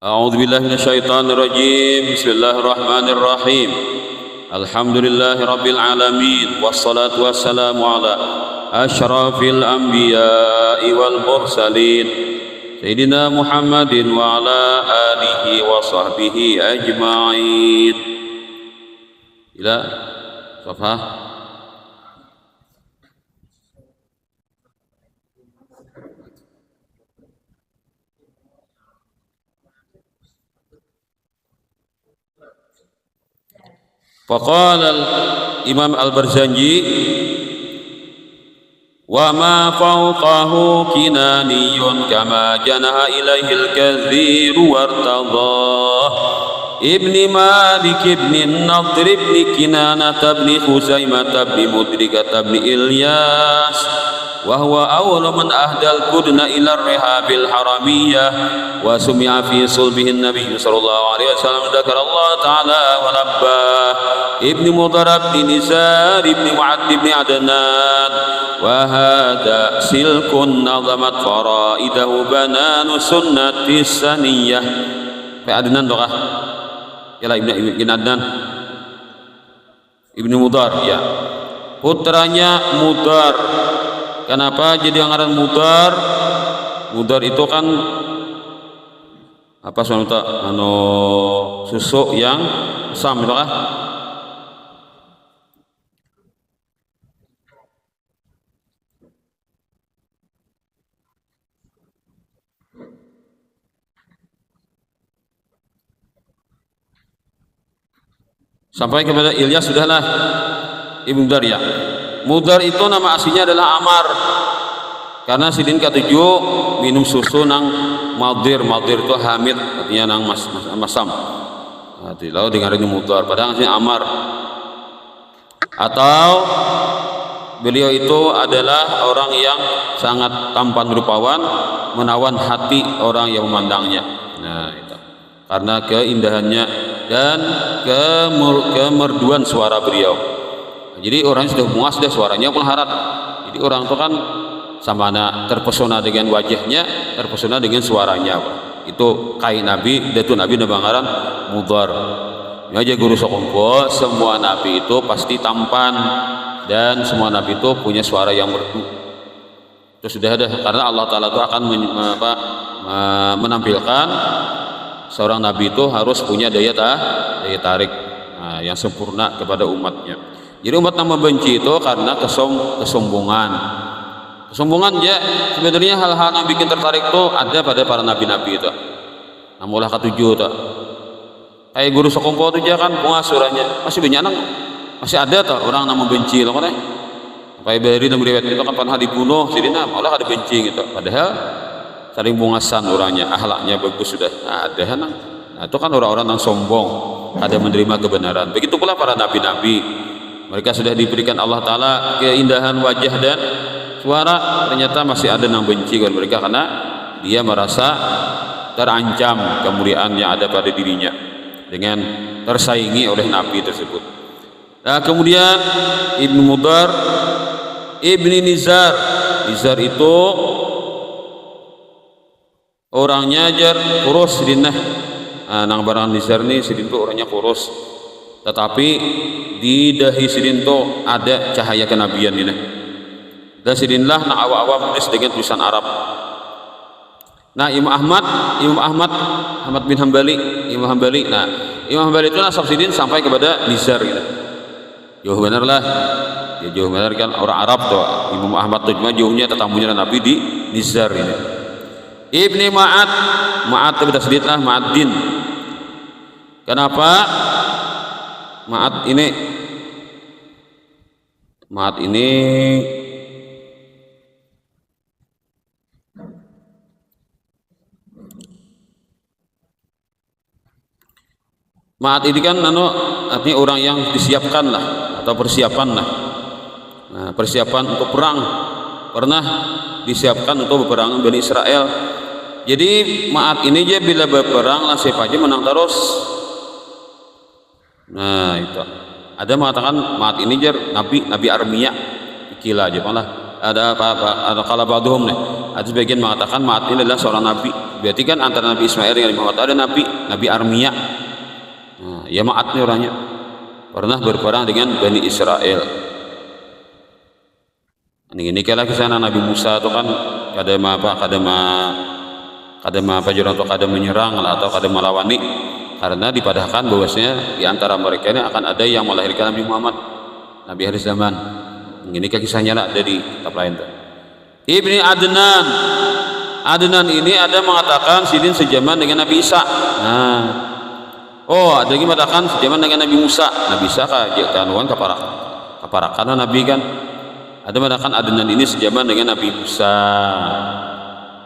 أعوذ بالله من الشيطان الرجيم. بسم الله الرحمن الرحيم. الحمد لله رب العالمين، والصلاة والسلام على أشرف الأنبياء والمرسلين سيدنا محمد وعلى آله وصحبه أجمعين. إلى صفحة Faqala Imam Al-Barzanji wa ma fawqahu kinaniyun kama janaha ilaihi al-kathir wartadah ibni Malik ibni Nadr ibni Kinanata ibni Khuzaimah ibni Mudrikah ibni Ilyas wa huwa awwalu man ahdal qudna ila rihabil haramiyah wa sumi'a fi sulbihi an-nabiy sallallahu alaihi wasallam dzakara Allah taala wa labbah ibni Mudarab ibni Nizar ibni Mu'ad ibni Adnan wa hadha silkun nazamat faraidahu bananu sunnati saniyah fa Adnan dokah ya ibni Adnan ibni Mudar ya putranya Mudar. Kenapa jadi ngaran Mudar? Mudar itu kan apa sebenarnya susu yang asam itu kah? Sampai kepada Ilyas sudahlah Ibnu Mudar ya. Mudar itu nama aslinya adalah Amar, karena sidin ketujuh minum susu nang Madir itu hamid, artinya nang masam. Lalu dengarin Mudar, padahal aslinya Amar. Atau beliau itu adalah orang yang sangat tampan rupawan, menawan hati orang yang memandangnya. Nah itu karena keindahannya dan kemerduan suara beliau. Jadi orang sudah muas deh suaranya pun harat. Jadi orang itu kan sama terpesona dengan wajahnya, terpesona dengan suaranya. Itu kai Nabi, datu Nabi nabangaran Mudar. Ini aja guru sokompo, semua Nabi itu pasti tampan dan semua Nabi itu punya suara yang merdu. Itu sudah ada, karena Allah Taala itu akan menampilkan seorang Nabi itu harus punya daya tarik yang sempurna kepada umatnya. Jadi umat nama benci itu karena kesombongan. Kesombongan ya sebenarnya hal-hal yang bikin tertarik itu ada pada para nabi-nabi itu. Namulah ketujuh itu. Kayak guru sokompo itu aja kan puas surahnya masih banyak nang masih ada tuh orang nama benci loh kan. Kayak beri dan riwayat itu kan pernah dibunuh sidina malah ada benci gitu. Padahal saling bungasan orangnya, akhlaknya bagus sudah. Nah, ada nang. Nah, itu kan orang-orang yang sombong, ada menerima kebenaran. Begitu pula para nabi-nabi. Mereka sudah diberikan Allah Ta'ala keindahan wajah dan suara, ternyata masih ada yang benci kepada mereka karena dia merasa terancam kemuliaan yang ada pada dirinya dengan tersaingi oleh Nabi tersebut. Nah kemudian Ibnu Mudar Ibni Nizar. Nizar itu orangnya jar kurus dinah. Nang barang Nizar nih sidin itu orangnya kurus, tetapi di dahi sidin itu ada cahaya kenabian ini. Dan sidinlah nak awak-awak menulis dengan tulisan Arab. Nah Imam Ahmad bin Hambali. Nah Imam Hambali itu nasab sidin sampai kepada Nizar gitu. Jauh benar lah, ya jauh benar kan orang Arab tuh. Imam Ahmad tuh cuma jauhnya tetamunya Nabi di Nizar ini. Ibni Ma'ad itu sedikit lah Ma'addin. Kenapa? Ma'ad ini kan artinya orang yang disiapkan lah atau persiapan lah. Nah, persiapan untuk perang pernah disiapkan untuk berperang Bani Israel. Jadi Ma'ad ini aja bila berperang lah siapa aja menang terus. Nah itu ada mengatakan Ma'ad ini jar nabi armiya gila aja malah ada apa ada kala ba'dhum nih. Ada sebagian mengatakan Ma'at ini adalah seorang nabi. Berarti kan antara Nabi Ismail dengan Nabi Muhammad ada Nabi Armia. Nah, ya Ma'at nih orangnya. Pernah berperang dengan Bani Israel. Ini kalau kisah Nabi Musa itu kan kadang fajuran atau kadang menyerang atau kadang melawani, karena dipadahkan bahwasanya di antara mereka ini akan ada yang melahirkan Nabi Muhammad, Nabi akhir zaman. Ini kisahnya ada di kitab lain tuh. Ibni Adnan ini ada mengatakan sidin sejaman dengan Nabi Isa. Nah, ada lagi mengatakan sejaman dengan Nabi Musa. Nabi Isa kanuan kaparak karena Nabi kan. Ada mengatakan Adnan ini sejaman dengan Nabi Musa.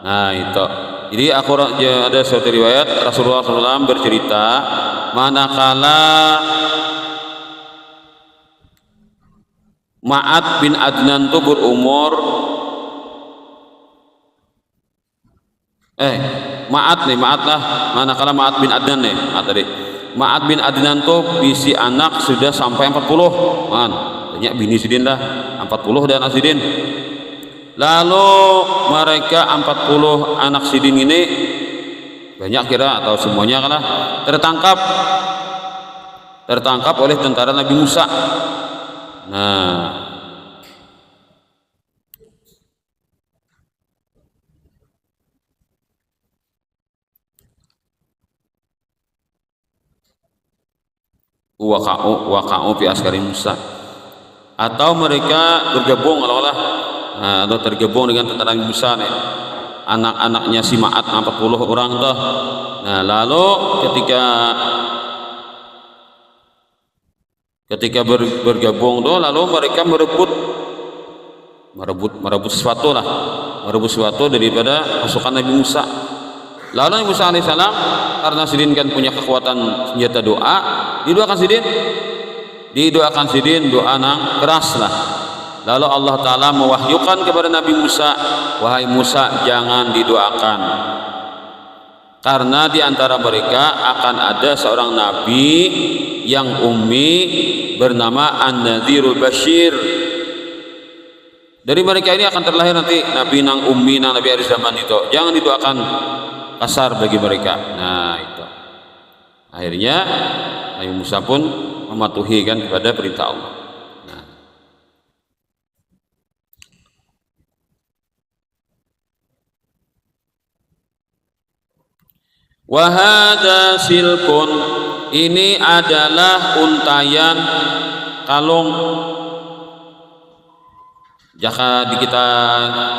Nah itu. Jadi ada suatu riwayat Rasulullah SAW bercerita, manakala Ma'at bin Adnan itu berumur manakala Ma'at bin Adnan nih, Ma'at bin Adnan tuh bisi anak sudah sampai 40 man, banyak bini sidin lah 40 dan anak sidin. Lalu mereka 40 anak sidin ini banyak kira atau semuanya kalah tertangkap oleh tentara Nabi Musa. Nah, waka'u fi askari Musa, atau mereka bergabung atau tergabung dengan tentara Nabi Musa nih, anak-anaknya si Ma'at 40 orang tuh. Nah, lalu ketika bergabung tuh, lalu mereka merebut sesuatu daripada pasukan Nabi Musa. Lalu Nabi Musa alaihissalam karena sidin kan punya kekuatan senjata doa, didoakan sidin doa nang keras lah. Lalu Allah Ta'ala mewahyukan kepada Nabi Musa, wahai Musa, jangan didoakan, karena di antara mereka akan ada seorang nabi yang ummi bernama An-Nadhirul Bashir. Dari mereka ini akan terlahir nanti nabi nang ummi nang nabi akhir zaman itu. Jangan didoakan kasar bagi mereka. Nah itu akhirnya Nabi Musa pun mematuhi kan kepada perintah Allah. Wahada silkun, ini adalah untayan kalung. Jaka di kita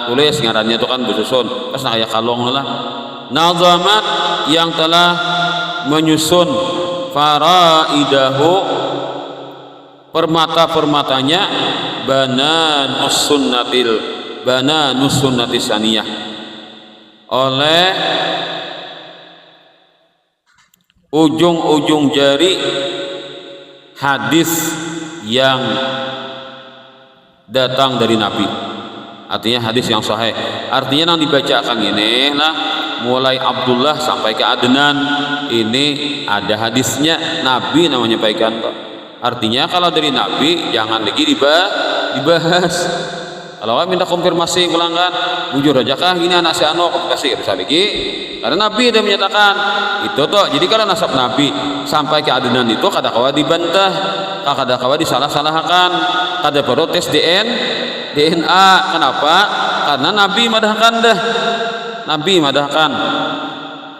tulis ngarannya itu kan bersusun pas kayak kalung lah. Nazamat, yang telah menyusun faraidahu, permata-permatanya, bana nusunnatis saniyah, oleh ujung-ujung jari hadis yang datang dari Nabi. Artinya hadis yang sahih. Artinya yang dibacakan ini lah, mulai Abdullah sampai ke Adnan, ini ada hadisnya Nabi namanya menyampaikan. Artinya kalau dari Nabi jangan lagi dibahas. Kalau minta konfirmasi pelanggan, bujur aja kah ini anak si Ano, kasih lagi. Karena Nabi dia menyatakan itu toh. Jadi kalau nasab Nabi sampai ke Adnan itu kada kawa dibantah, kada kawa disalah-salahkan, kada protes DNA. Kenapa? Karena Nabi madahkan.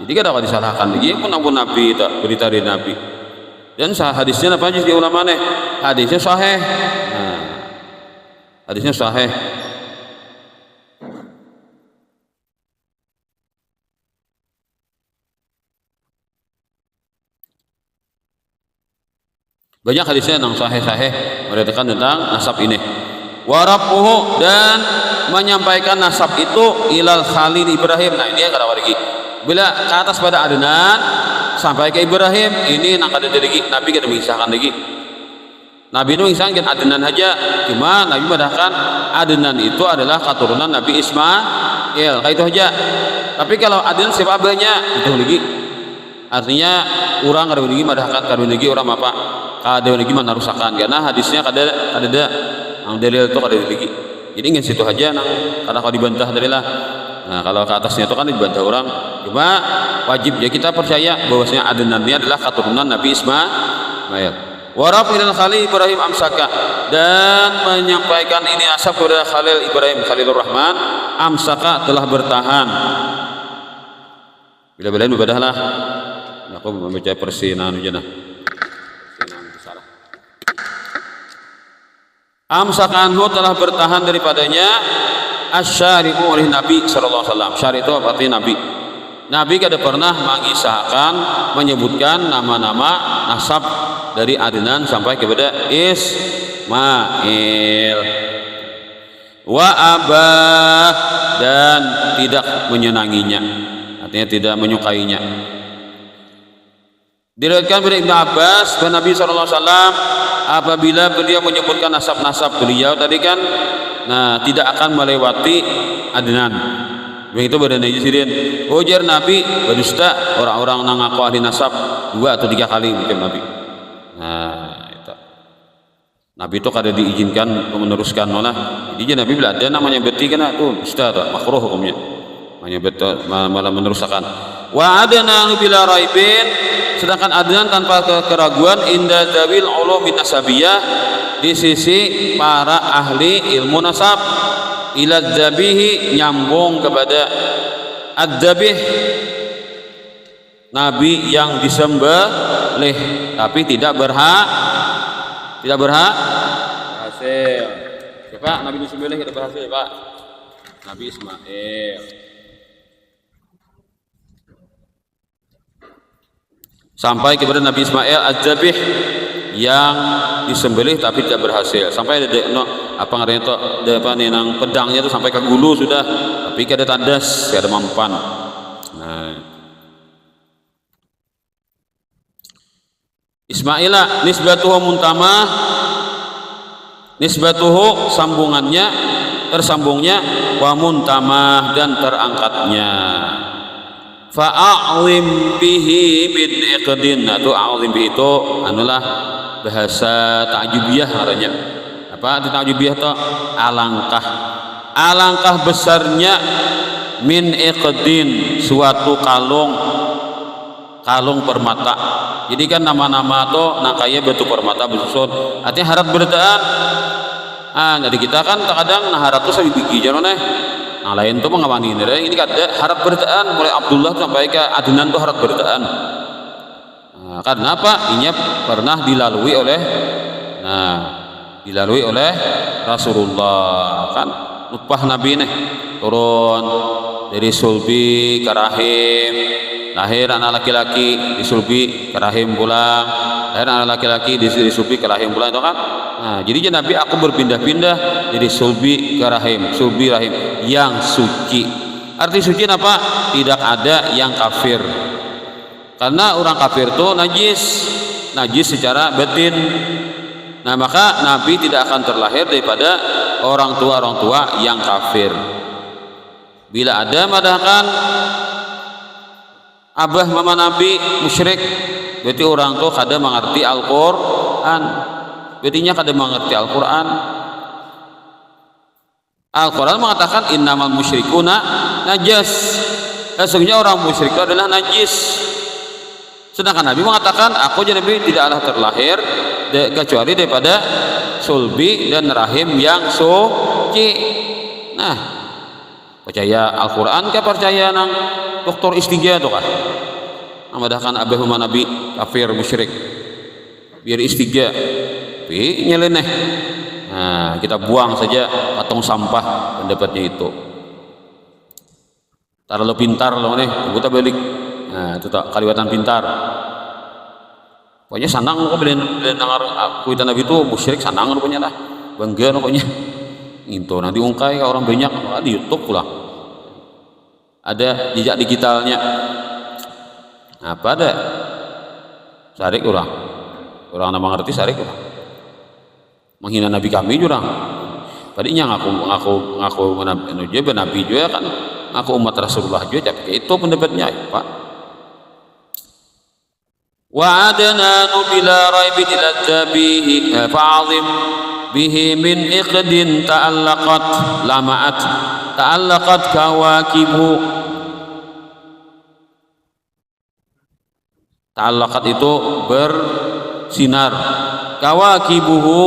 Jadi kada kawa disalahkan lagi pun Nabi tak berita dari Nabi. Dan hadisnya apa aja di ulama nih? Hadisnya sahih. Nah, hadisnya sahih. Banyak hadisnya yang sahih menceritakan tentang nasab ini. Warafuhu, dan menyampaikan nasab itu ilal Khalil Ibrahim. Nah ini yang kata lagi. Bila ke atas pada Adnan sampai ke Ibrahim, ini nak ada lagi. Nabi kita mengisahkan lagi. Nabi itu mengisahkan Adnan aja. Cuma Nabi madahkan Adnan itu adalah keturunan Nabi Ismail. Kayak itu aja. Tapi kalau Adnan siapa abahnya itu lagi. Artinya orang kada lagi madahkan kada lagi orang apa? Kada lagi mana rusakan, karena hadisnya kada yang dalil itu kada lagi. Jadi ingin situ aja nah, karena kalau dibantah darilah. Nah, kalau ke atasnya itu kan dibantah orang, cuma wajib ya kita percaya bahwasanya Adnan ini adalah keturunan Nabi Ismail. Warafil Khalil Ibrahim amsaka, dan menyampaikan ini asap kepada Khalil Ibrahim Khalilur Rahman, amsaka telah bertahan. Bila-bila ibadahlah. Aku membaca persinan aja nah. Amsaka anhu telah bertahan daripadanya asyariku oleh Nabi sallallahu alaihi wasallam. Syari itu artinya Nabi. Nabi kada pernah mengisahkan menyebutkan nama-nama nasab dari Adnan sampai kepada Ismail. Wa abah, dan tidak menyenanginya, artinya tidak menyukainya. Diriwayatkan dari Ibnu Abbas bahwa Nabi sallallahu alaihi wasallam apabila beliau menyebutkan nasab-nasab beliau tadi kan, nah tidak akan melewati Adnan. Begitu badan Najisirin. Ujar Nabi, berdusta orang-orang nang ngaku ahli nasab 2 atau 3 kali mungkin Nabi. Nah, itu. Nabi itu kada diizinkan meneruskan malah. Jadi Nabi bilang ada namanya beti kena tuh, dusta tuh, makruh hukumnya. Namanya betul malah meneruskan. Wa adana bila raibin, sedangkan Adnan tanpa keraguan inda zawil ulumi nasabiyah, di sisi para ahli ilmu nasab, ila dzabihi, nyambung kepada ad-dzabih, nabi yang disembelih tapi tidak berhasil. Siapa nabi disembelih tidak berhasil, Pak? Nabi Ismail. Sampai kepada Nabi Ismail az-zabih yang disembelih tapi tidak berhasil. Sampai ada apa ngaranya itu apa nih nang pedangnya itu sampai ke gulu sudah, tapi kada tandas, kada mempan. Nah, Ismaila nisbatuhu muntamah, nisbatuhu sambungannya, tersambungnya, wa muntamah, dan terangkatnya. Fa'alim bihi bin iqdin, atau a'lim bihi itu anulah bahasa ta'jubiyah katanya. Apa di ta'jubiyah itu? Alangkah besarnya min iqdin, suatu kalung permata. Jadi kan nama-nama itu nangkaya batu permata bersusun, artinya harap berdaan. Jadi kita kan terkadang nah harap itu sampai biji jangan nah lain tuh mengawani ini kada harap berdaan, mulai Abdullah sampai ke Adnan tuh harap berdaan. Nah, karena apa? Ini pernah dilalui oleh Rasulullah kan, nutfah Nabi nih turun dari sulbi ke rahim, lahir anak laki-laki, disulbi ke rahim pulang, lahir anak laki-laki, disulbi ke rahim pulang itu kan. Nah, jadi Nabi aku berpindah-pindah dari sulbi ke rahim, sulbi rahim yang suci. Arti suci apa? Tidak ada yang kafir. Karena orang kafir itu najis secara batin. Nah, maka Nabi tidak akan terlahir daripada orang tua yang kafir. Bila ada madahkan abah mama Nabi musyrik, berarti orang tua kada mengerti Al-Qur'an. Berartinya kada mengerti Al-Qur'an. Al-Qur'an mengatakan innamal musyrikuna najas. Sesungguhnya orang musyrik itu adalah najis. Sedangkan Nabi mengatakan aku jadi Nabi tidaklah terlahir kecuali daripada sulbi dan rahim yang suci. Nah, percaya Al-Qur'an ke percaya nang dokter istiga tuh kan. Amadahkan abah mama Nabi kafir musyrik. Biar istiga. Tapi nyeleneh. Nah, kita buang saja patung sampah pendapatnya itu. Terlalu pintar loh nih, kita balik. Nah, itu tak kaliwatan pintar. Pokoknya sanang kok beli nangar kuitan Nabi itu musyrik sanang rupanya lah. Bangga pokoknya. Itu nanti ungkai orang banyak di YouTube pula. Ada jejak digitalnya. Apa ada? Sarik orang nama ngerti sarik orang. Menghina Nabi kami jurang. Tadinya ngaku Nabi juga kan, ngaku umat Rasulullah juga, tapi itu pendapatnya Pak. Wa adana bila raibin ila tabihi fa'azim bihi min iqdin ta'allaqat lama'at ta'allaqat kawakibu. Ta'allaqat itu bersinar, kawakibuhu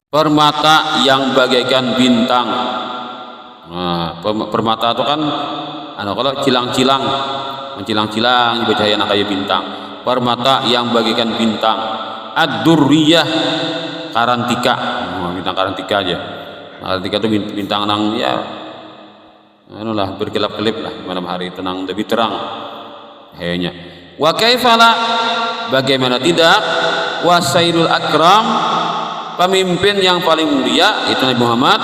permata yang bagaikan bintang. Nah, permata itu kan kalau cilang-cilang, mencilang-cilang dibacain kayak bintang. Permata yang bagaikan bintang. Ad-durriyah, karantika. Bintang karantika aja. Karantika itu bintang nang ya anulah berkelap-kelip lah malam hari, tenang lebih terang kayaknya. Wa kaifala, bagaimana tidak, wasairul akram, pemimpin yang paling mulia itu Nabi Muhammad,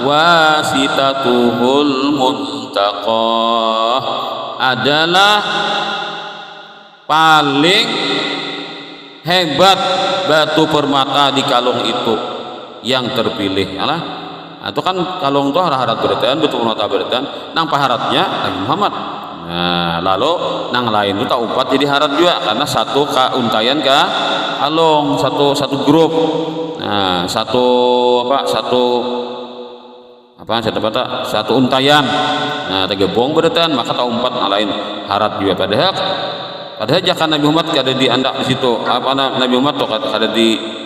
wasitatuhul muntaqah, adalah paling hebat batu permata di kalung itu yang terpilih. Alah, itu kan kalung itu harat berarti batu permata berarti nang paharatnya Nabi Muhammad. Nah, lalu nang lain itu tak umpat jadi harat juga karena satu untayan ke kalung, satu grup. Nah, satu untayan. Nah, tegebong berarti maka tak umpat nang lain harat juga. Padahal jangan Nabi Muhammad kada diandak di situ. Nabi Muhammad tuh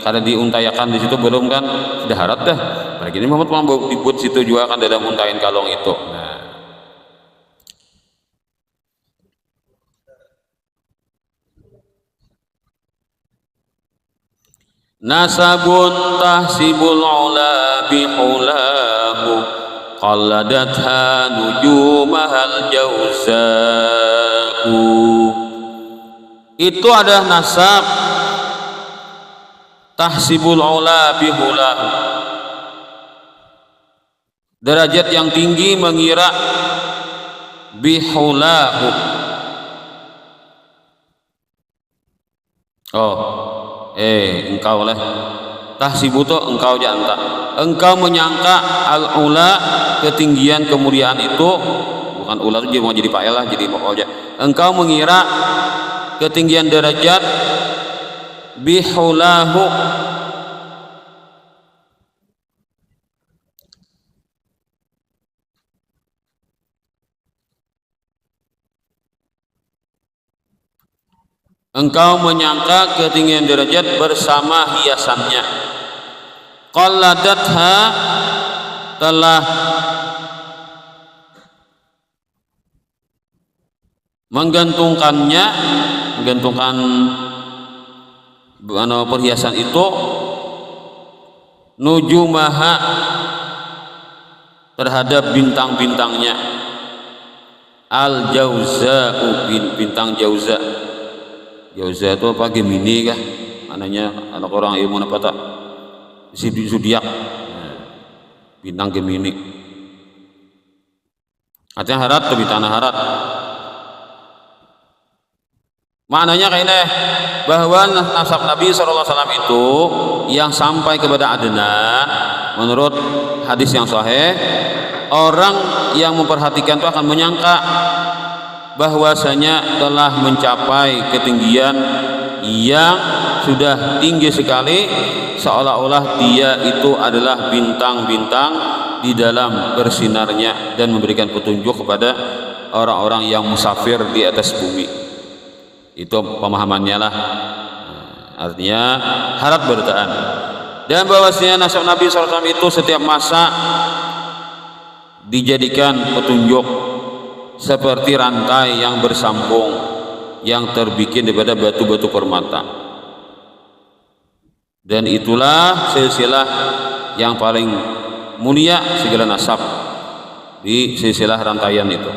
kada diuntayakan di situ belum kan sudah harat dah. Lagi ini Muhammad mau dibuat situ juga kan dalam untayan kalung itu. Nah, nasabun tahsibul ula bihulahu qalladatha nujumahal jauza'u. Itu adalah nasab tahsibul ula bihulahu, derajat yang tinggi mengira bihulahu. Engkau lah tahsibu tu engkau janta, engkau menyangka al ula, ketinggian kemuliaan itu, bukan ula itu mau jadi fa'il lah, jadi maf'ul aja. Engkau mengira ketinggian derajat bihulahu, engkau menyangka ketinggian derajat bersama hiasannya. Qalladatha, telah menggantungkan perhiasan itu, nujumaha, terhadap bintang-bintangnya, al jauza'u, bintang jauza. Jauza itu apa? Gemini kah? Mananya anak orang ilmu apa tak? Zodiak, bintang Gemini. Artinya harat tuh bintang harat. Maknanya kayaknya bahwa nasab Nabi SAW itu yang sampai kepada Adnan, menurut hadis yang sahih, orang yang memperhatikan itu akan menyangka bahwasanya telah mencapai ketinggian yang sudah tinggi sekali, seolah-olah dia itu adalah bintang-bintang di dalam bersinarnya dan memberikan petunjuk kepada orang-orang yang musafir di atas bumi. Itu pemahamannya lah. Artinya harap bertahan, dan bahwasanya nasab Nabi SAW itu setiap masa dijadikan petunjuk seperti rantai yang bersambung yang terbikin daripada batu-batu permata, dan itulah silsilah yang paling mulia segala nasab. Di silsilah rantaian itu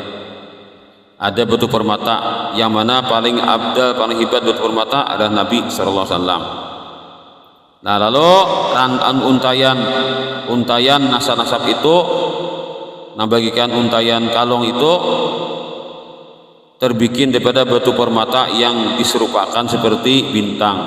ada batu permata, yang mana paling abdal, paling hebat batu permata adalah Nabi SAW. Nah, lalu untayan nasab-nasab itu, nah bagikan untayan kalung itu terbikin daripada batu permata yang diserupakan seperti bintang.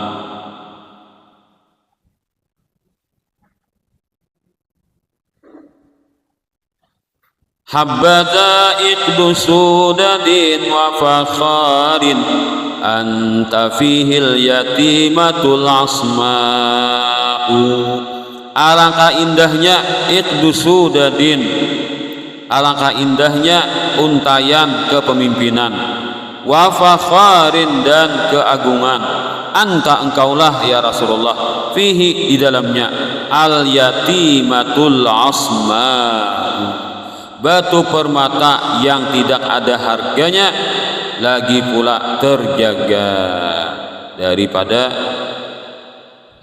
Habada iqdu sudadin wa fakharin anta fihil yatimatul asma'u. Alangkah indahnya iqdu sudadin, alangkah indahnya untayan kepemimpinan, wa fakharin dan keagungan, anta engkaulah ya Rasulullah, fihi di dalamnya, al yatimatul asma'u, batu permata yang tidak ada harganya, lagi pula terjaga daripada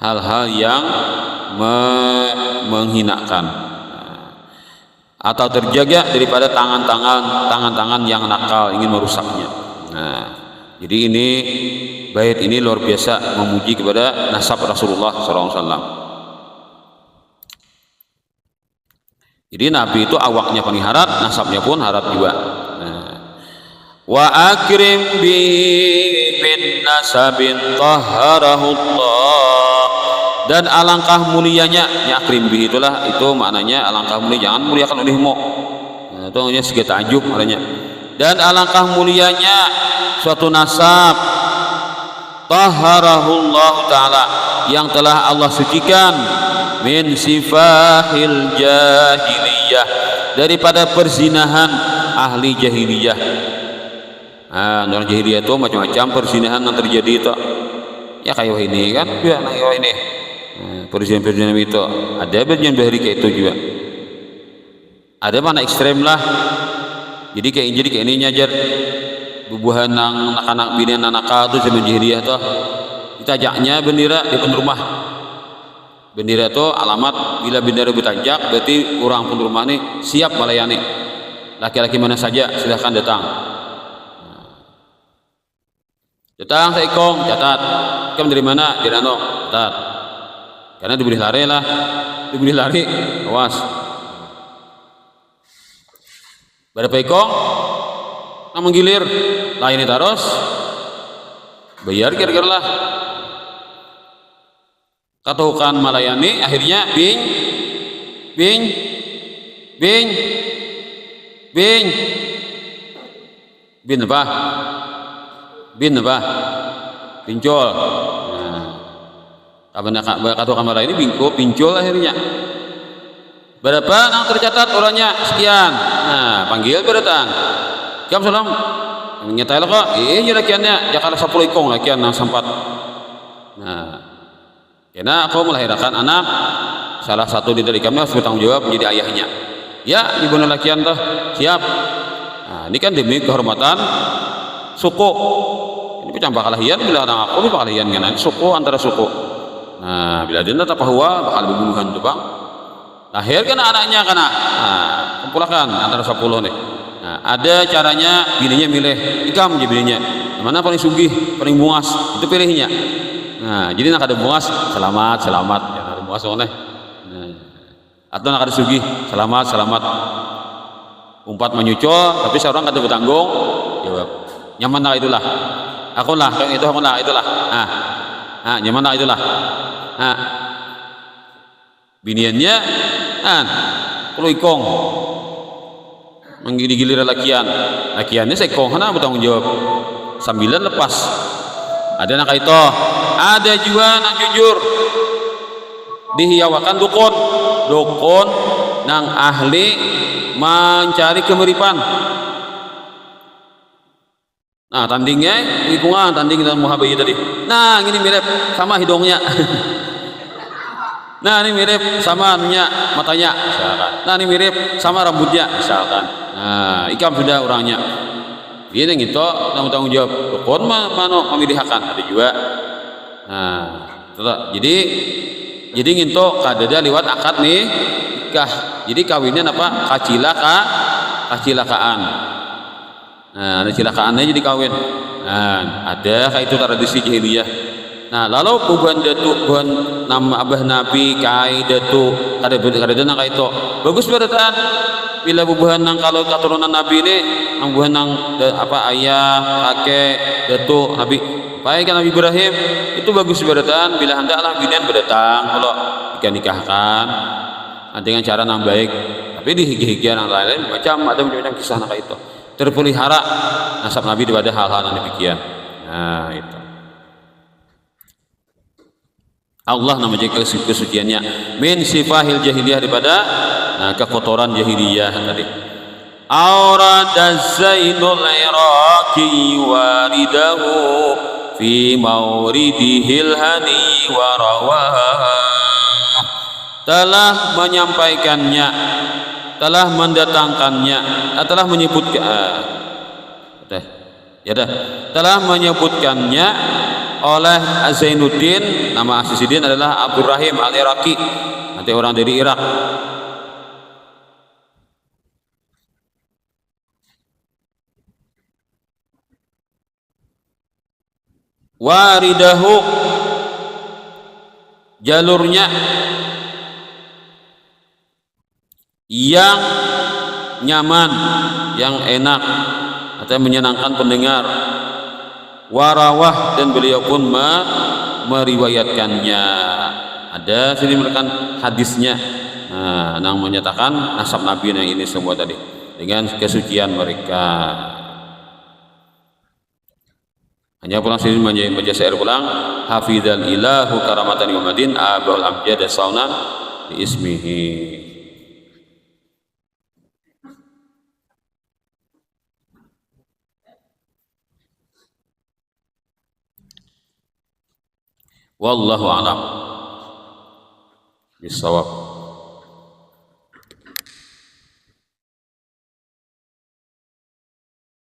hal-hal yang menghinakan, atau terjaga daripada tangan-tangan yang nakal ingin merusaknya. Nah, jadi ini bait ini luar biasa memuji kepada nasab Rasulullah SAW. Jadi Nabi itu awaknya paling harat, nasabnya pun harat juga. Wa akrim bi bin nasabin tahharahullah, dan alangkah mulianya, ya akrim bi itulah itu maknanya alangkah mulia, jangan muliakan olehmu. Nah, itu hanya segi ta'ajub maknanya. Dan alangkah mulianya suatu nasab tahharahullah taala yang telah Allah sucikan min sifahil jahiliyah, daripada perzinahan ahli jahiliyah. Orang jahiliyah itu macam-macam perzinahan yang terjadi itu. Ya kayak ini kan, ya kayak ini. Perzinahan itu ada bagian dari kayak itu juga. Ada mana ekstrem lah. Jadi kayak ini nyajar bubuhan anak-anak bini anak itu zaman jahiliyah tuh. Ditajaknya bendera di depan rumah. Bendera itu alamat, bila bendera ditajak berarti orang pun rumah ini siap melayani. Laki-laki mana saja silahkan datang. Datang seikong, catat. Kamu dari mana? Dari Rano, catat. Karena diberi lari lah, diberi lari, awas. Berapa ikong? Namun gilir, layani terus, bayar kira-kira lah. Katakan melayani, akhirnya bing apa? Pincol. Nah, katakan melayani pincol akhirnya. Berapa yang tercatat orangnya sekian. Nah, panggil berdatang. Jam salam. Ngetai lah kok. Lakiannya Jakarta 10 ikong lakian yang sempat. Nah, karena aku melahirkan anak, salah satu dari kami harus bertanggung jawab menjadi ayahnya. Ya, ibu lakian tuh siap. Nah, ini kan demi kehormatan suku. Ini campur kalahian bila anak aku ini kalahian kan, suku antara suku. Nah, bila dia tetap bahwa bakal dibunuhan tuh bang. Lahir kan anaknya karena, kumpulkan antara 10 nih. Nah, ada caranya bininya milih ikam jadi bininya. Mana paling sugih, paling bungas itu pilihnya. Nah, jadi nak ada bungas selamat, jangan ada bungas oleh. Nah, atau nak ada sugih selamat. Umpat menyucul, tapi seorang kata bertanggung jawab. Nyaman tak itulah. Aku lah, itu aku lah itulah. Nyaman tak itulah. Biniannya, kalau ikong menggili-gilir lakiannya sekong, karena bertanggung jawab. 9 lepas. Ada nak itu, ada juga nak jujur dihiawakan dukun nang ahli mencari kemiripan. Nah, tandingnya lingkungan, tanding dalam muhabbayi tadi. Nah, ini mirip sama hidungnya. Nah, ini mirip sama matanya, misalkan. Nah, ini mirip sama rambutnya, misalkan. Nah, ikam sudah orangnya. Ini gitu, tanggung jawab. Dukun mana memilihkan ada juga. Nah, jadi nginto kadada liwat akad nih nikah. Jadi kawinnya apa? Kacilakaan. Nah, ada cilakaannya jadi kawin. Nah, ada kayak itu tradisi jahiliyah. Nah, lalu bukan nama abah nabi kai datu kada nang kaito bagus beratan bila bubuhan nang kalau keturunan nabi ini nang bubuhan nang ayah kakek datu nabi baik kan Nabi Ibrahim itu bagus beratan bila hendaklah binian berdatang kalau nikahkan dengan cara nang baik Tapi di higi-higian yang lain ada macam-macam kisah nak itu. Terpelihara nasab Nabi daripada hal-hal yang demikian. Nah, itu. Allah nama jaga kesuciannya min sifahil jahiliyah daripada kekotoran jahiliyah tadi. Aurada Zainul Iraqi waridahu fi mauridihil hani wa rawaha, telah menyampaikannya, telah mendatangkannya, telah menyebutkan telah menyebutkannya oleh Zainuddin. Nama Azizuddin adalah Abdurrahim Al-Iraqi, nanti orang dari Irak. Waridahu, jalurnya yang nyaman, yang enak atau menyenangkan pendengar. Warawah, dan beliau pun meriwayatkannya. Ada sini merupakan hadisnya, yang menyatakan nasab Nabi yang ini semua tadi dengan kesucian mereka. Hanya pulang sini baca syair pulang, hafizal ilahu karamatan Muhammadin abul amjad saunan bi ismihi. Wallahu a'lam bissawab.